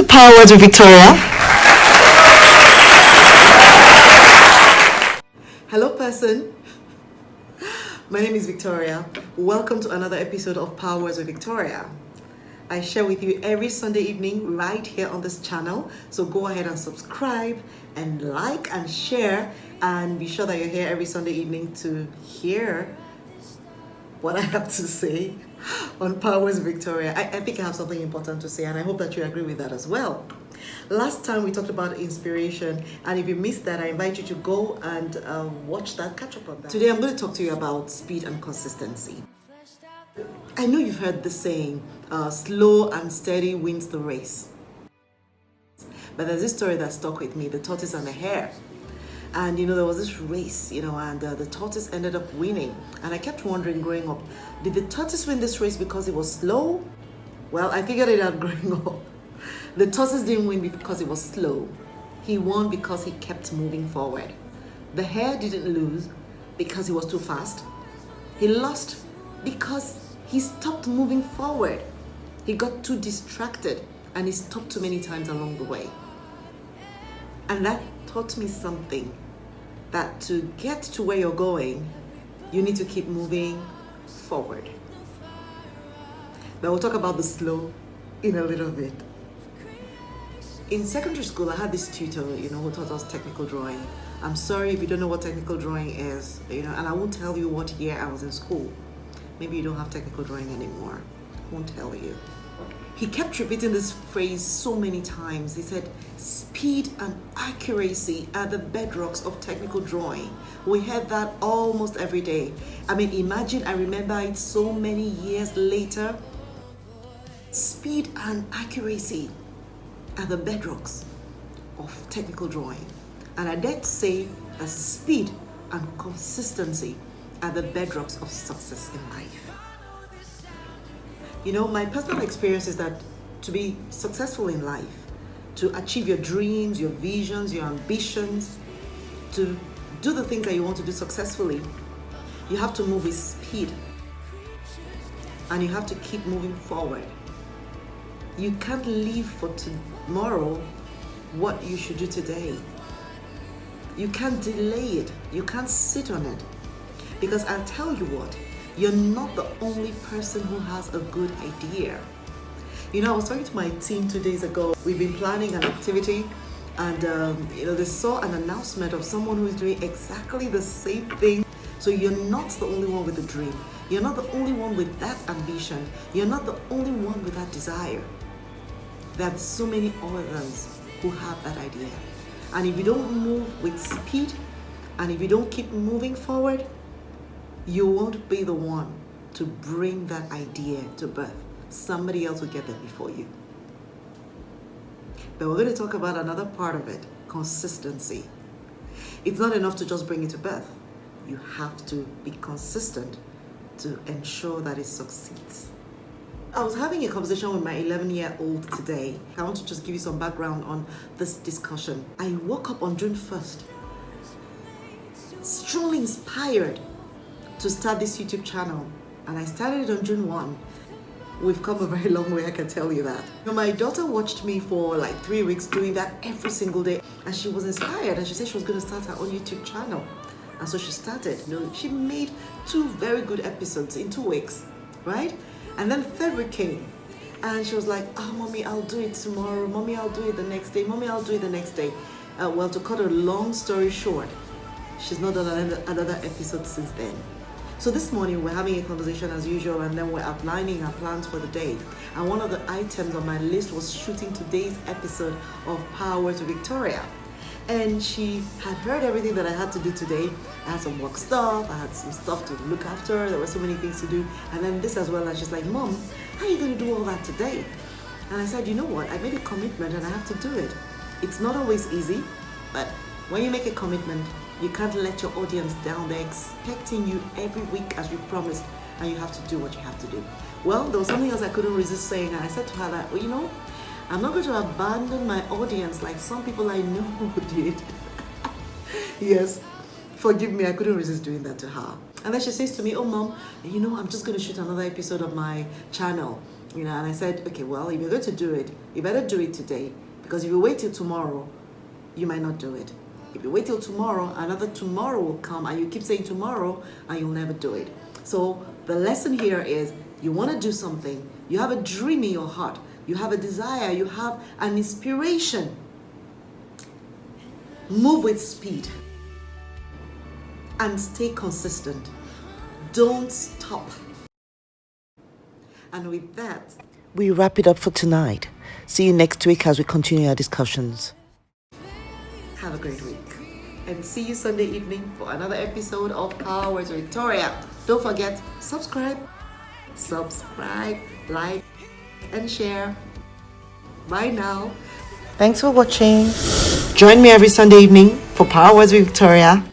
Power Words with Victoria. Hello person, my name is Victoria. Welcome to another episode of Power Words with Victoria. I share with you every Sunday evening right here on this channel. So go ahead and subscribe and like and share, and be sure that you're here every Sunday evening to hear what I have to say on Power Words with Victoria. I think I have something important to say, and I hope that you agree with that as well. Last time we talked about inspiration, and if you missed that, I invite you to go and watch that, catch up on that. Today I'm going to talk to you about speed and consistency. I know you've heard the saying, slow and steady wins the race. But there's this story that stuck with me, the tortoise and the hare. And there was this race, and the tortoise ended up winning. And I kept wondering growing up, did the tortoise win this race because it was slow? Well, I figured it out growing up. The tortoise didn't win because it was slow. He won because he kept moving forward. The hare didn't lose because he was too fast. He lost because he stopped moving forward. He got too distracted and he stopped too many times along the way. And that taught me something, that to get to where you're going, you need to keep moving forward. But we'll talk about the slow in a little bit. In secondary school, I had this tutor, who taught us technical drawing. I'm sorry if you don't know what technical drawing is, and I won't tell you what year I was in school. Maybe you don't have technical drawing anymore. I won't tell you. He kept repeating this phrase so many times. He said, speed and accuracy are the bedrocks of technical drawing. We heard that almost every day. I mean, imagine, I remember it so many years later. Speed and accuracy are the bedrocks of technical drawing. And I dare say that speed and consistency are the bedrocks of success in life. My personal experience is that to be successful in life, to achieve your dreams, your visions, your ambitions, to do the things that you want to do successfully, you have to move with speed and you have to keep moving forward. You can't leave for tomorrow what you should do today. You can't delay it. You can't sit on it. Because I'll tell you what, you're not the only person who has a good idea. I was talking to my team 2 days ago. We've been planning an activity, and they saw an announcement of someone who is doing exactly the same thing. So you're not the only one with a dream. You're not the only one with that ambition. You're not the only one with that desire. There are so many others who have that idea. And if you don't move with speed, and if you don't keep moving forward, you won't be the one to bring that idea to birth. Somebody else will get there before you. But we're going to talk about another part of it, consistency. It's not enough to just bring it to birth. You have to be consistent to ensure that it succeeds. I was having a conversation with my 11-year-old today. I want to just give you some background on this discussion. I woke up on June 1st, strongly inspired to start this YouTube channel, and I started it on June 1. We've come a very long way, I can tell you that. My daughter watched me for like 3 weeks doing that every single day, and she was inspired, and she said she was going to start her own YouTube channel. And so she started. She made 2 very good episodes in 2 weeks, right? And then the 3rd week came, and she was like, oh, mommy, I'll do it tomorrow. Mommy, I'll do it the next day. Mommy, I'll do it the next day. Well, to cut a long story short, she's not done another episode since then. So this morning we're having a conversation as usual, and then we're outlining our plans for the day. And one of the items on my list was shooting today's episode of Power Words with Victoria. And she had heard everything that I had to do today. I had some work stuff, I had some stuff to look after, there were so many things to do. And then this as well, and she's like, Mom, how are you going to do all that today? And I said, you know what, I made a commitment and I have to do it. It's not always easy, but when you make a commitment, you can't let your audience down. They're expecting you every week as you promised, and you have to do what you have to do. Well, there was something else I couldn't resist saying, and I said to her that, well, I'm not going to abandon my audience like some people I know who did. Yes, forgive me, I couldn't resist doing that to her. And then she says to me, oh, Mom, I'm just going to shoot another episode of my channel. And I said, okay, well, if you're going to do it, you better do it today, because if you wait till tomorrow, you might not do it. If you wait till tomorrow, another tomorrow will come, and you keep saying tomorrow, and you'll never do it. So the lesson here is, you want to do something, you have a dream in your heart, you have a desire, you have an inspiration. Move with speed and stay consistent. Don't stop. And with that, we wrap it up for tonight. See you next week as we continue our discussions. Have a great week. And see you Sunday evening for another episode of Power with Victoria. Don't forget, subscribe, like, and share. Bye now. Thanks for watching. Join me every Sunday evening for Power with Victoria.